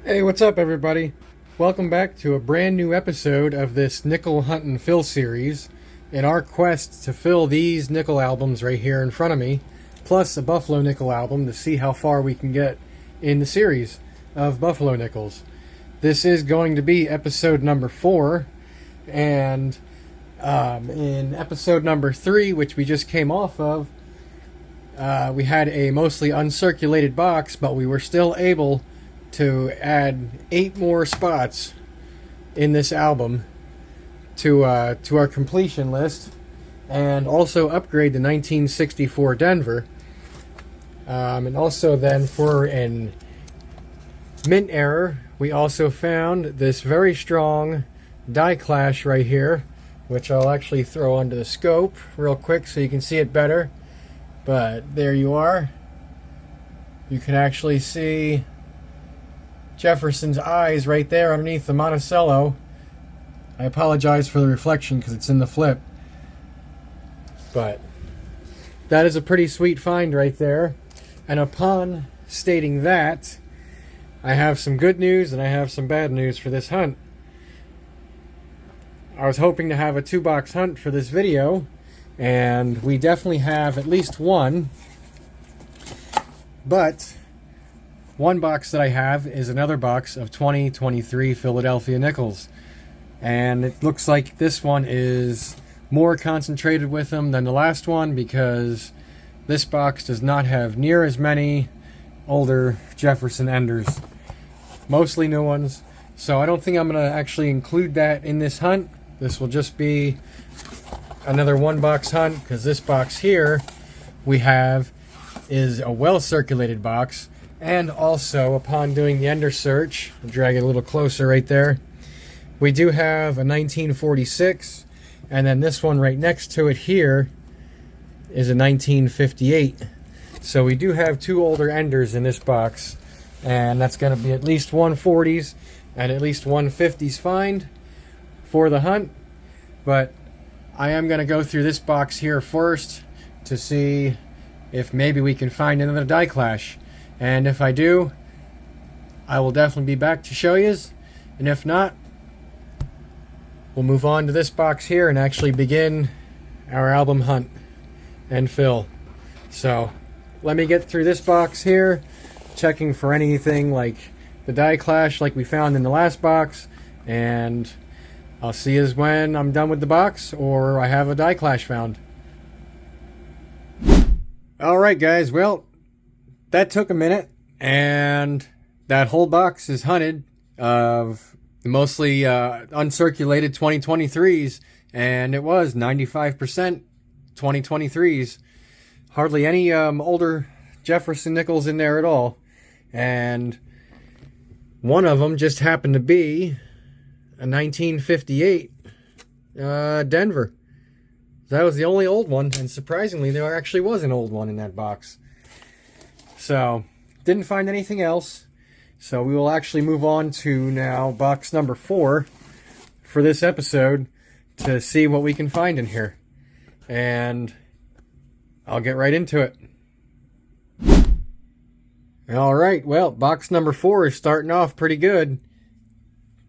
Hey, what's up, everybody? Welcome back to a brand new episode of this Nickel Hunt and Fill series in our quest to fill these nickel albums right here in front of me, plus a Buffalo nickel album to see how far we can get in the series of Buffalo nickels. This is going to be episode number 4, and in episode number 3, which we just came off of, we had a mostly uncirculated box, but we were still able to add 8 more spots in this album to our completion list, and also upgrade the 1964 Denver. And also then, for an mint error, we also found this very strong die clash right here, which I'll actually throw onto the scope real quick so you can see it better. But there you are. You can actually see Jefferson's eyes right there underneath the Monticello. I apologize for the reflection because it's in the flip, but that is a pretty sweet find right there. And upon stating that, I have some good news and I have some bad news for this hunt. I was hoping to have a 2-box hunt for this video, and we definitely have at least one, but one box that I have is another box of 2023 Philadelphia nickels, and it looks like this one is more concentrated with them than the last one, because this box does not have near as many older Jefferson enders, mostly new ones. So I don't think I'm going to actually include that in this hunt. This will just be another 1-box hunt, because this box here we have is a well circulated box. And also, upon doing the ender search, I'll drag it a little closer right there, we do have a 1946, and then this one right next to it here is a 1958. So we do have 2 older enders in this box, and that's going to be at least one 40s and at least one 50s find for the hunt. But I am going to go through this box here first to see if maybe we can find another die clash. And if I do, I will definitely be back to show you. And if not, we'll move on to this box here and actually begin our album hunt and fill. So let me get through this box here, checking for anything like the die clash like we found in the last box, and I'll see you when I'm done with the box or I have a die clash found. Alright guys, well, that took a minute, and that whole box is hunted of mostly uncirculated 2023s, and it was 95% 2023s. Hardly any older Jefferson nickels in there at all, and one of them just happened to be a 1958 Denver. That was the only old one, and surprisingly there actually was an old one in that box. So, didn't find anything else. So we will actually move on to now box number 4 for this episode to see what we can find in here. And I'll get right into it. Alright, well, box number 4 is starting off pretty good.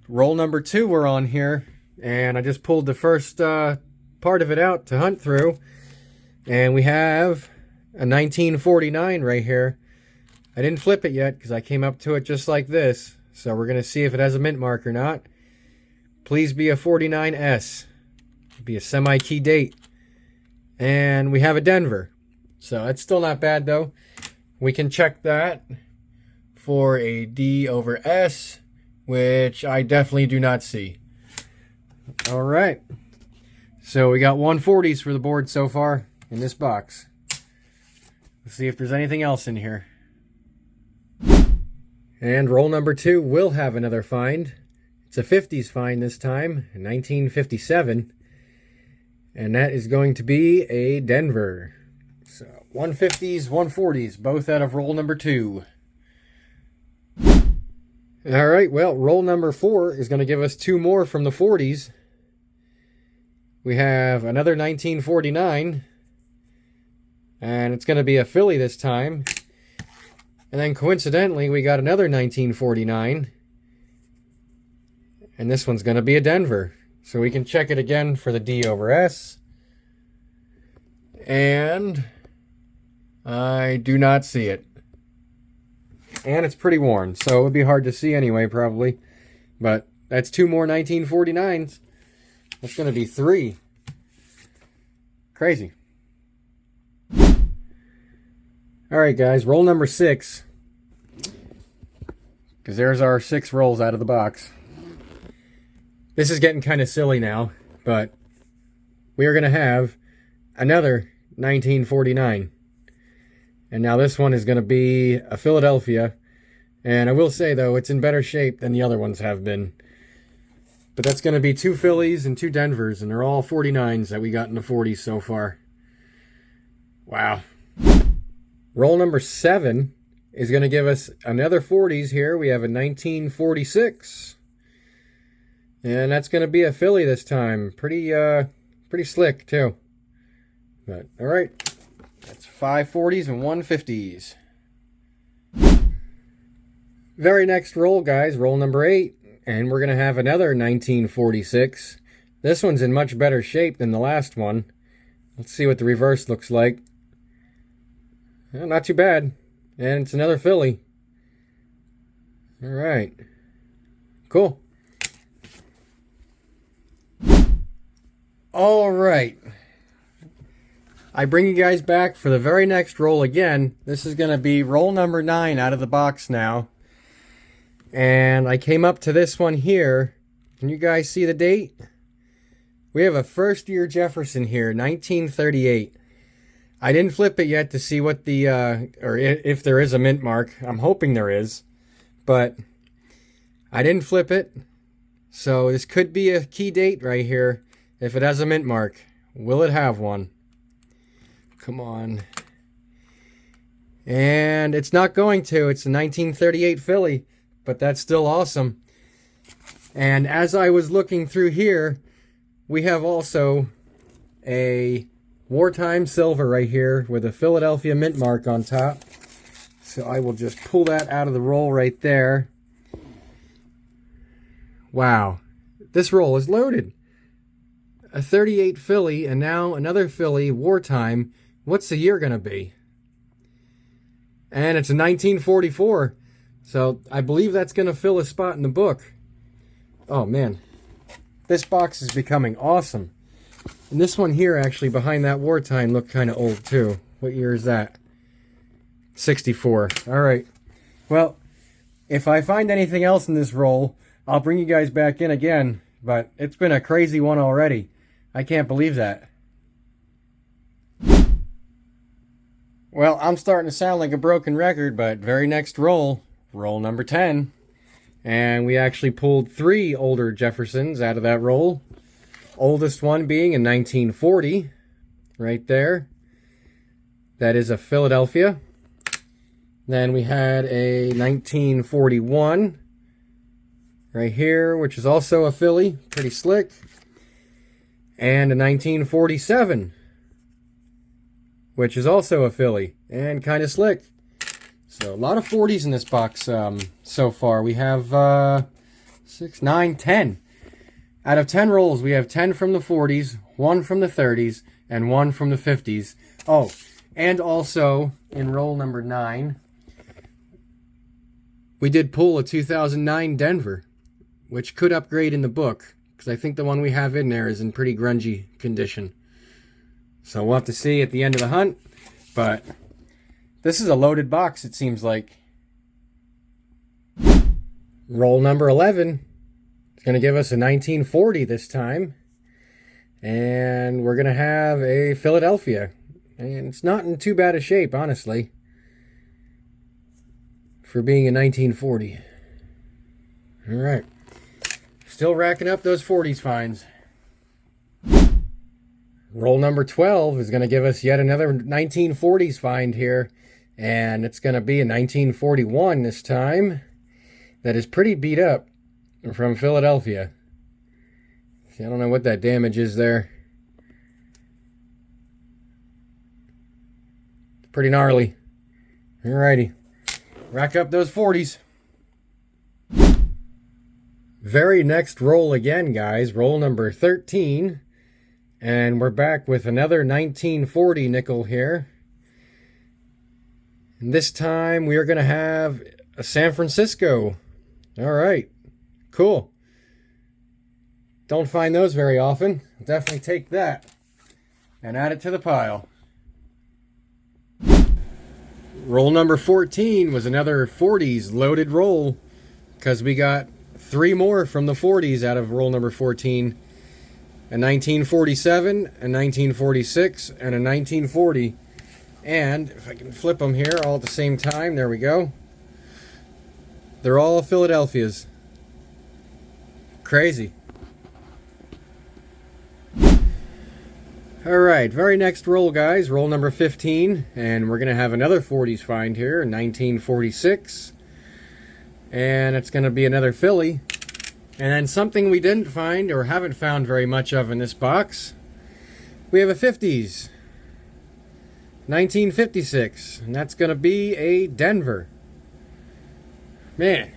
Roll number 2 we're on here, and I just pulled the first part of it out to hunt through. And we have a 1949 right here. I didn't flip it yet because I came up to it just like this. So we're going to see if it has a mint mark or not. Please be a 49S. Be a semi-key date. And we have a Denver. So that's still not bad though. We can check that for a D over S, which I definitely do not see. Alright. So we got 140s for the board so far in this box. Let's see if there's anything else in here. And roll number 2 will have another find. It's a 50s find this time, 1957. And that is going to be a Denver. So 150s, 140s, both out of roll number 2. Alright, well, roll number 4 is going to give us 2 more from the 40s. We have another 1949. And it's going to be a Philly this time. And then coincidentally, we got another 1949. And this one's going to be a Denver. So we can check it again for the D over S. And I do not see it. And it's pretty worn, so it would be hard to see anyway, probably. But that's 2 more 1949s. That's going to be 3. Crazy. Alright guys, roll number 6. Because there's our 6 rolls out of the box. This is getting kind of silly now, but we are going to have another 1949. And now this one is going to be a Philadelphia. And I will say, though, it's in better shape than the other ones have been. But that's going to be 2 Phillies and 2 Denvers, and they're all 49s that we got in the 40s so far. Wow. Roll number 7 is going to give us another 40s here. We have a 1946. And that's going to be a Philly this time. Pretty slick, too. But, all right. That's 5 40s and 1 50s. Very next roll, guys. Roll number 8. And we're going to have another 1946. This one's in much better shape than the last one. Let's see what the reverse looks like. Well, not too bad. And it's another Philly. All right. Cool. All right. I bring you guys back for the very next roll again. This is going to be roll number 9 out of the box now. And I came up to this one here. Can you guys see the date? We have a first year Jefferson here, 1938. I didn't flip it yet to see what the, or if there is a mint mark. I'm hoping there is. But I didn't flip it. So this could be a key date right here. If it has a mint mark, will it have one? Come on. And it's not going to. It's a 1938 Philly, but that's still awesome. And as I was looking through here, we have also a wartime silver right here with a Philadelphia mint mark on top. So I will just pull that out of the roll right there. Wow. This roll is loaded. A 38 Philly and now another Philly wartime. What's the year going to be? And it's a 1944. So I believe that's going to fill a spot in the book. Oh man. This box is becoming awesome. And this one here actually behind that wartime looked kind of old too. What year is that? 64. Alright. Well, if I find anything else in this roll, I'll bring you guys back in again. But it's been a crazy one already. I can't believe that. Well, I'm starting to sound like a broken record, but very next roll, roll number 10. And we actually pulled 3 older Jeffersons out of that roll. Oldest one being in 1940, right there. That is a Philadelphia. Then we had a 1941 right here, which is also a Philly, pretty slick. And a 1947, which is also a Philly, and kind of slick. So a lot of 40s in this box so far. We have 6, 9, 10. Out of 10 rolls, we have 10 from the 40s, 1 from the 30s, and 1 from the 50s. Oh, and also in roll number 9, we did pull a 2009 Denver, which could upgrade in the book, because I think the one we have in there is in pretty grungy condition. So we'll have to see at the end of the hunt. But this is a loaded box, it seems like. Roll number 11. It's going to give us a 1940 this time. And we're going to have a Philadelphia. And it's not in too bad a shape, honestly, for being a 1940. All right. Still racking up those 40s finds. Roll number 12 is going to give us yet another 1940s find here. And it's going to be a 1941 this time. That is pretty beat up from Philadelphia. See, I don't know what that damage is there. Pretty gnarly. Alrighty. Rack up those 40s. Very next roll again, guys. Roll number 13. And we're back with another 1940 nickel here. And this time we are going to have a San Francisco. All right. Cool. Don't find those very often. Definitely take that and add it to the pile. Roll number 14 was another 40s loaded roll because we got 3 more from the 40s out of roll number 14. A 1947, a 1946, and a 1940. And if I can flip them here all at the same time, there we go. They're all Philadelphia's. Crazy. Alright, very next roll, guys. Roll number 15. And we're going to have another 40s find here, 1946. And it's going to be another Philly. And then something we didn't find, or haven't found very much of in this box. We have a 50s. 1956. And that's going to be a Denver. Man,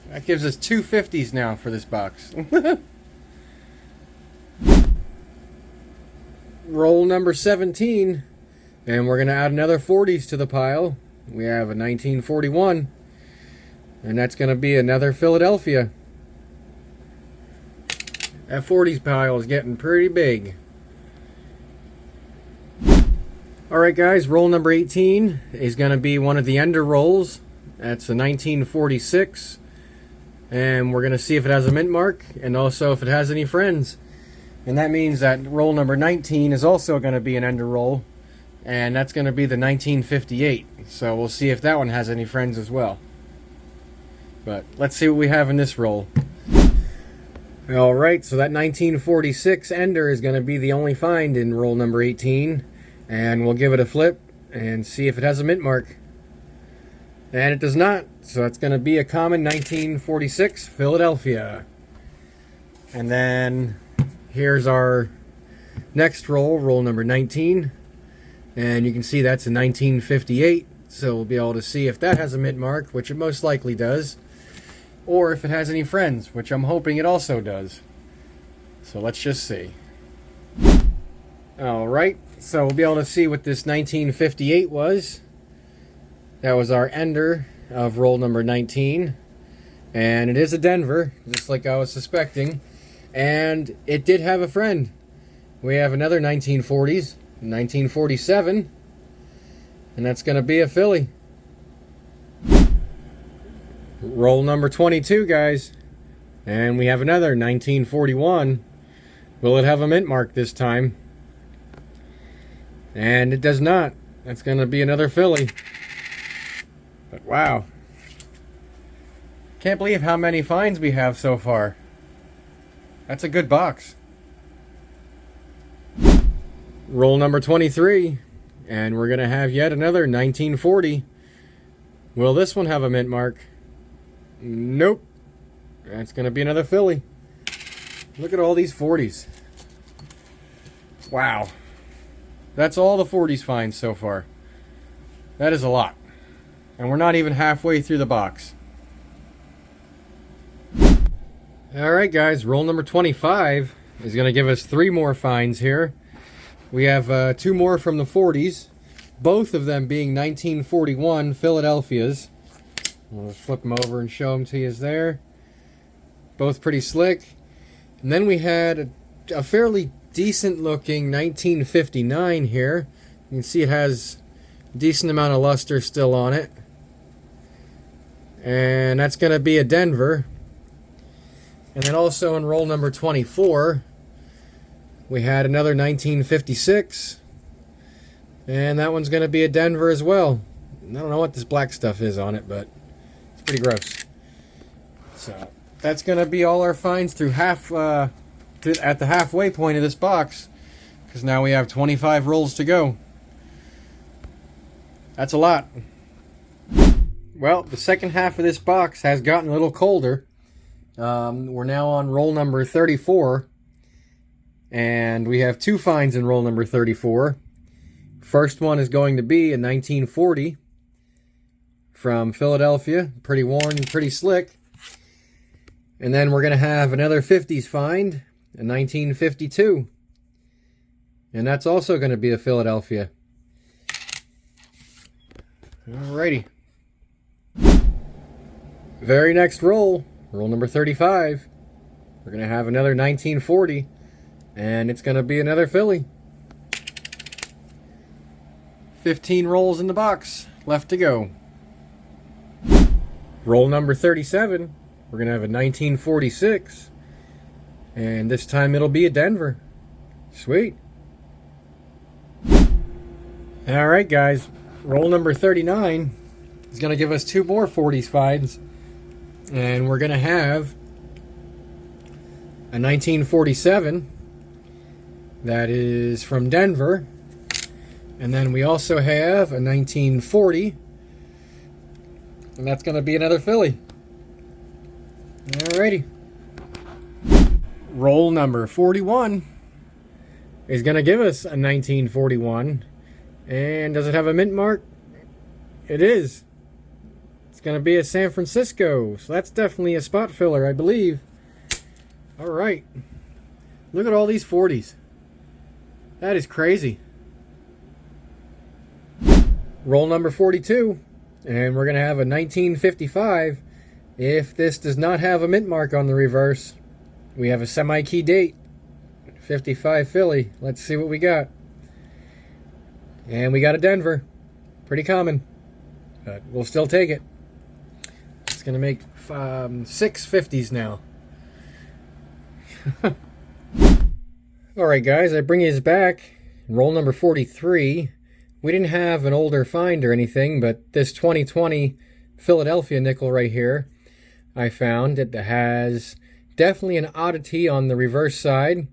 that gives us 2 50s now for this box. Roll number 17. And we're going to add another 40s to the pile. We have a 1941. And that's going to be another Philadelphia. That 40s pile is getting pretty big. Alright guys, roll number 18 is going to be one of the ender rolls. That's a 1946. And we're going to see if it has a mint mark and also if it has any friends. And that means that roll number 19 is also going to be an ender roll. And that's going to be the 1958. So we'll see if that one has any friends as well. But let's see what we have in this roll. Alright, so that 1946 ender is going to be the only find in roll number 18. And we'll give it a flip and see if it has a mint mark. And it does not, so it's going to be a common 1946 Philadelphia. And then here's our next roll, roll number 19. And you can see that's a 1958. So we'll be able to see if that has a mint mark, which it most likely does. Or if it has any friends, which I'm hoping it also does. So let's just see. Alright, so we'll be able to see what this 1958 was. That was our ender of roll number 19. And it is a Denver, just like I was suspecting. And it did have a friend. We have another 1940s, 1947. And that's going to be a Philly. Roll number 22, guys. And we have another 1941. Will it have a mint mark this time? And it does not. That's going to be another Philly. But wow. Can't believe how many finds we have so far. That's a good box. Roll number 23. And we're going to have yet another 1940. Will this one have a mint mark? Nope. That's going to be another Philly. Look at all these 40s. Wow. That's all the 40s finds so far. That is a lot. And we're not even halfway through the box. Alright guys, roll number 25 is going to give us 3 more finds here. We have 2 more from the 40s. Both of them being 1941 Philadelphia's. We'll flip them over and show them to you there. Both pretty slick. And then we had a fairly decent looking 1959 here. You can see it has a decent amount of luster still on it. And that's going to be a Denver. And then also in roll number 24, we had another 1956. And that one's going to be a Denver as well. I don't know what this black stuff is on it, but it's pretty gross. So that's going to be all our finds through at the halfway point of this box, because now we have 25 rolls to go. That's a lot. Well, the second half of this box has gotten a little colder. We're now on roll number 34, and we have 2 finds in roll number 34. First one is going to be a 1940 from Philadelphia, pretty worn and pretty slick. And then we're going to have another 50s find, a 1952. And that's also going to be a Philadelphia. Alrighty. Very next roll, roll number 35. We're going to have another 1940. And it's going to be another Philly. 15 rolls in the box, left to go. Roll number 37. We're going to have a 1946. And this time it'll be a Denver. Sweet. Alright guys, roll number 39 is going to give us two more 40s finds. And we're going to have a 1947 that is from Denver. And then we also have a 1940, and that's going to be another Philly. Alrighty. Roll number 41 is going to give us a 1941. And does it have a mint mark? It is. It's going to be a San Francisco, so that's definitely a spot filler, I believe. Alright. Look at all these 40s. That is crazy. Roll number 42, and we're going to have a 1955. If this does not have a mint mark on the reverse, we have a semi-key date. 55 Philly. Let's see what we got. And we got a Denver. Pretty common, but we'll still take it. It's going to make 6 50s now. Alright guys, I bring you back. Roll number 43. We didn't have an older find or anything, but this 2020 Philadelphia nickel right here, I found that has definitely an oddity on the reverse side.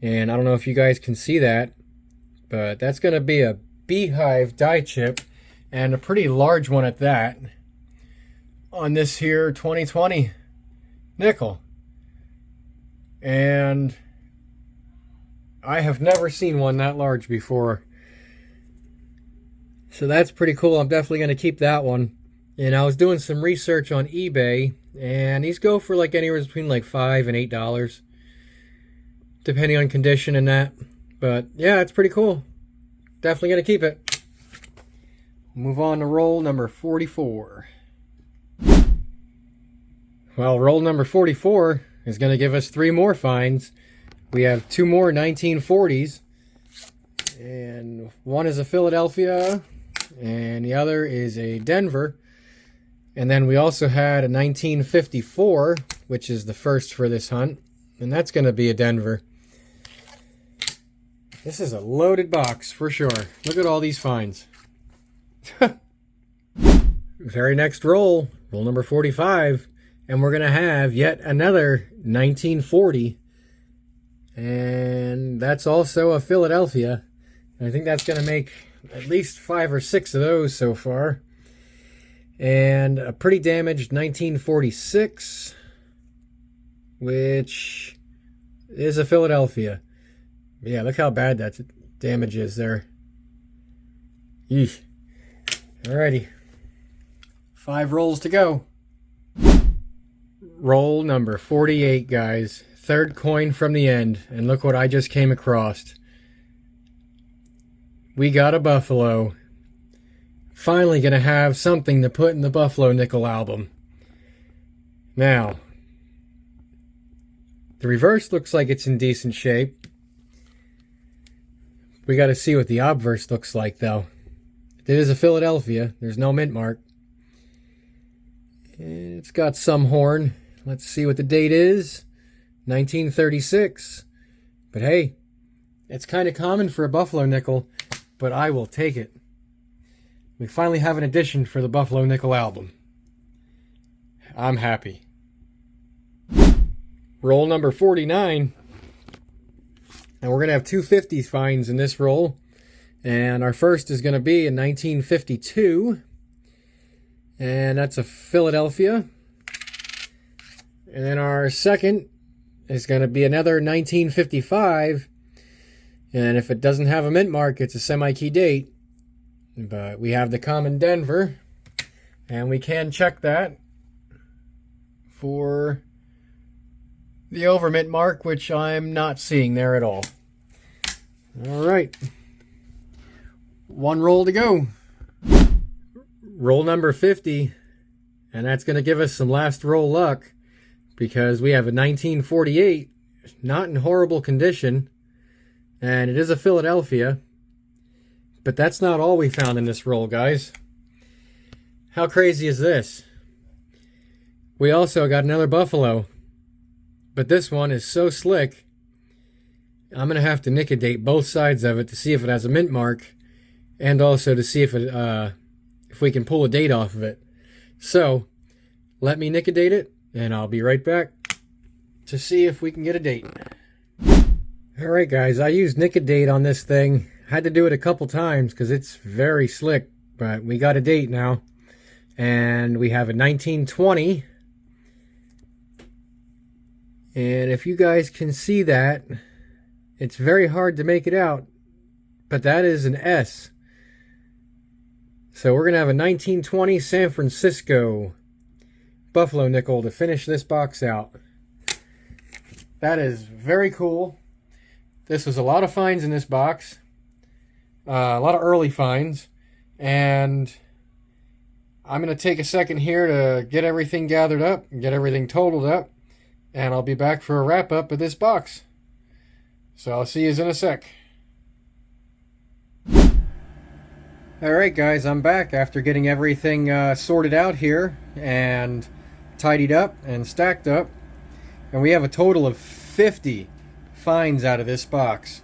And I don't know if you guys can see that, but that's going to be a beehive die chip, and a pretty large one at that, on this here 2020 nickel. And I have never seen one that large before. So that's pretty cool. I'm definitely going to keep that one. And I was doing some research on eBay, and these go for like anywhere between like $5 and $8, depending on condition and that. But yeah, it's pretty cool. Definitely going to keep it. Move on to roll number 44. Well, roll number 44 is going to give us 3 more finds. We have 2 more 1940s. And one is a Philadelphia, and the other is a Denver. And then we also had a 1954, which is the first for this hunt, and that's going to be a Denver. This is a loaded box for sure. Look at all these finds. Very next roll, roll number 45, and we're going to have yet another 1940, and that's also a Philadelphia. I think that's going to make at least 5 or 6 of those so far. And a pretty damaged 1946, which is a Philadelphia. Yeah, look how bad that damage is there. Yeesh. Alrighty. 5 rolls to go. Roll number 48, guys. 3rd coin from the end. And look what I just came across. We got a Buffalo. Finally gonna have something to put in the Buffalo nickel album. Now, the reverse looks like it's in decent shape. We gotta see what the obverse looks like though. It is a Philadelphia. There's no mint mark. It's got some horn. Let's see what the date is. 1936. But hey, it's kind of common for a Buffalo nickel, but I will take it. We finally have an addition for the Buffalo nickel album. I'm happy. Roll number 49. And we're going to have 2 50s finds in this roll. And our first is going to be a 1952. And that's a Philadelphia. And then our second is going to be another 1955. And if it doesn't have a mint mark, it's a semi-key date. But we have the common Denver. And we can check that for the overmint mark, which I'm not seeing there at all. All right. One roll to go. Roll number 50. And that's going to give us some last roll luck, because we have a 1948, not in horrible condition, and it is a Philadelphia. But that's not all we found in this roll, guys. How crazy is this? We also got another Buffalo, but this one is so slick, I'm going to have to nicodate both sides of it to see if it has a mint mark, and also to see if we can pull a date off of it. So, let me nicodate it, and I'll be right back to see if we can get a date. Alright guys, I used nicodate on this thing. Had to do it a couple times because it's very slick, but we got a date now. And we have a 1920. And if you guys can see that, it's very hard to make it out, but that is an S. So we're going to have a 1920 San Francisco Buffalo nickel to finish this box out. That is very cool. This was a lot of finds in this box. A lot of early finds. And I'm going to take a second here to get everything gathered up and get everything totaled up. And I'll be back for a wrap up of this box. So I'll see you in a sec. Alright guys, I'm back after getting everything sorted out here and tidied up and stacked up. And we have a total of 50 finds out of this box.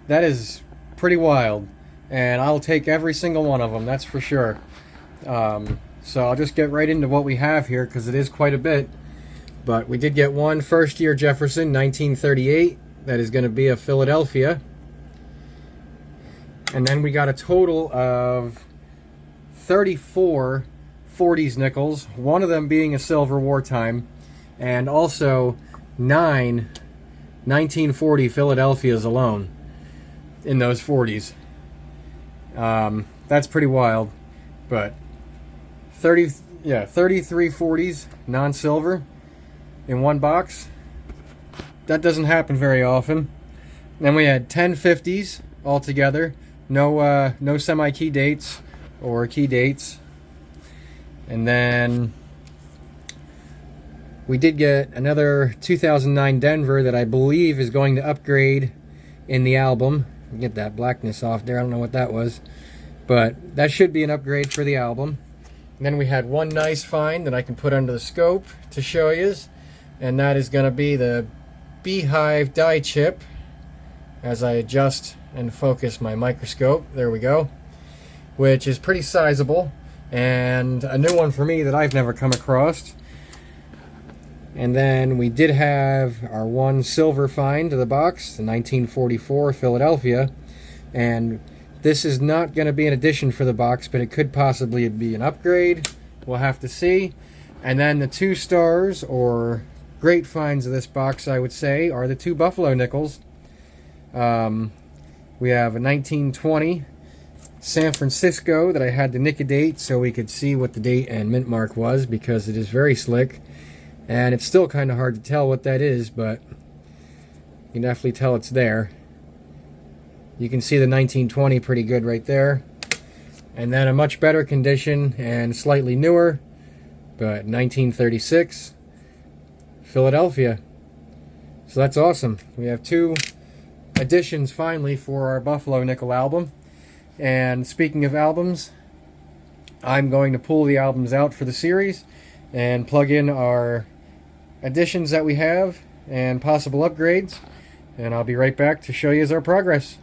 That is pretty wild. And I'll take every single one of them, that's for sure. So I'll just get right into what we have here because it is quite a bit. But we did get one first year Jefferson, 1938. That is going to be a Philadelphia. And then we got a total of 34 40's nickels, one of them being a silver wartime, and also 9 1940 Philadelphias alone in those 40's. That's pretty wild, but 33 40's non-silver in one box. That doesn't happen very often. Then we had 10 50's altogether. No semi-key dates or key dates. And then we did get another 2009 Denver that I believe is going to upgrade in the album. Get that blackness off there. I don't know what that was. But that should be an upgrade for the album. And then we had one nice find that I can put under the scope to show you. And that is going to be the Beehive die chip. As I adjust and focus my microscope, there we go, which is pretty sizable and a new one for me that I've never come across. And then we did have our one silver find of the box, the 1944 Philadelphia, and this is not going to be an addition for the box, but it could possibly be an upgrade. We'll have to see. And then the 2 stars, or great finds of this box, I would say, are the 2 Buffalo nickels. We have a 1920 San Francisco that I had to nicodate so we could see what the date and mint mark was, because it is very slick. And it's still kind of hard to tell what that is, but you can definitely tell it's there. You can see the 1920 pretty good right there. And then a much better condition and slightly newer, but 1936 Philadelphia. So that's awesome. We have 2 additions finally for our Buffalo nickel album. And speaking of albums, I'm going to pull the albums out for the series and plug in our additions that we have and possible upgrades, and I'll be right back to show you our progress.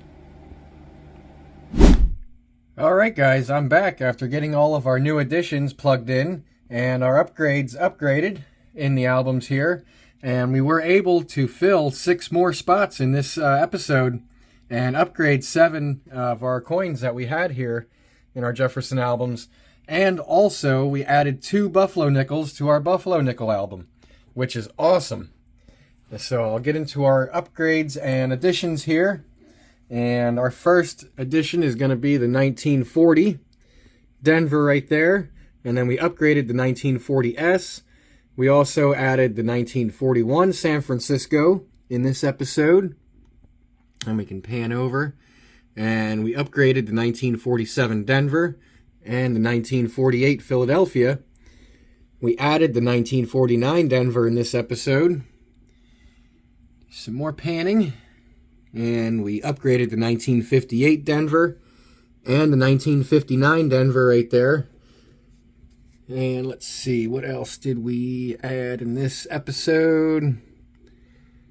Alright guys, I'm back after getting all of our new additions plugged in and our upgrades upgraded in the albums here. And we were able to fill 6 more spots in this episode and upgrade 7 of our coins that we had here in our Jefferson albums. And also, we added 2 Buffalo nickels to our Buffalo nickel album, which is awesome. So I'll get into our upgrades and additions here. And our first addition is going to be the 1940 Denver right there. And then we upgraded the 1940S We also added the 1941 San Francisco in this episode. And we can pan over. And we upgraded the 1947 Denver and the 1948 Philadelphia. We added the 1949 Denver in this episode. Some more panning. And we upgraded the 1958 Denver and the 1959 Denver right there. And let's see, what else did we add in this episode?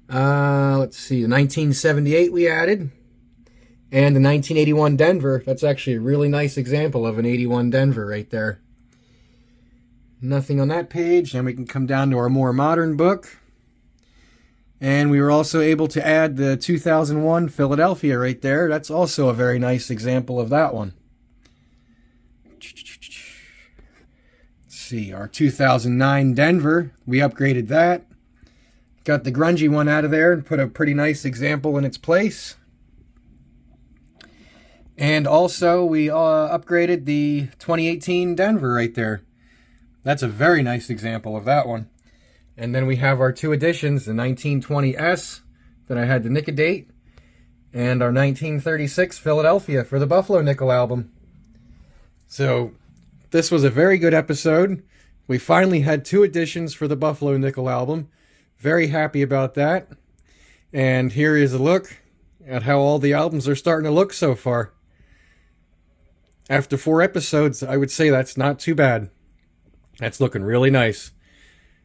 Let's see, the 1978 we added. And the 1981 Denver. That's actually a really nice example of an 81 Denver right there. Nothing on that page. And we can come down to our more modern book. And we were also able to add the 2001 Philadelphia right there. That's also a very nice example of that one. Let's see, our 2009 Denver, we upgraded that. Got the grungy one out of there and put a pretty nice example in its place. And also we upgraded the 2018 Denver right there. That's a very nice example of that one. And then we have our two editions, the 1920S that I had to nickel-date, and our 1936 Philadelphia for the Buffalo Nickel album. So this was a very good episode. We finally had two editions for the Buffalo Nickel album. Very happy about that. And here is a look at how all the albums are starting to look so far. After 4 episodes, I would say that's not too bad. That's looking really nice.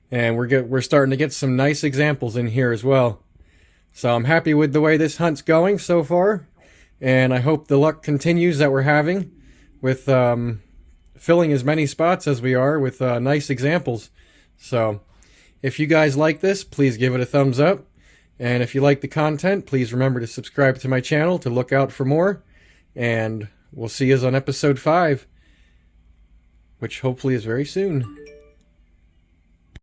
And we're starting to get some nice examples in here as well. So I'm happy with the way this hunt's going so far. And I hope the luck continues that we're having with filling as many spots as we are with nice examples. So if you guys like this, please give it a thumbs up. And if you like the content, please remember to subscribe to my channel to look out for more. And we'll see you on episode 5, which hopefully is very soon.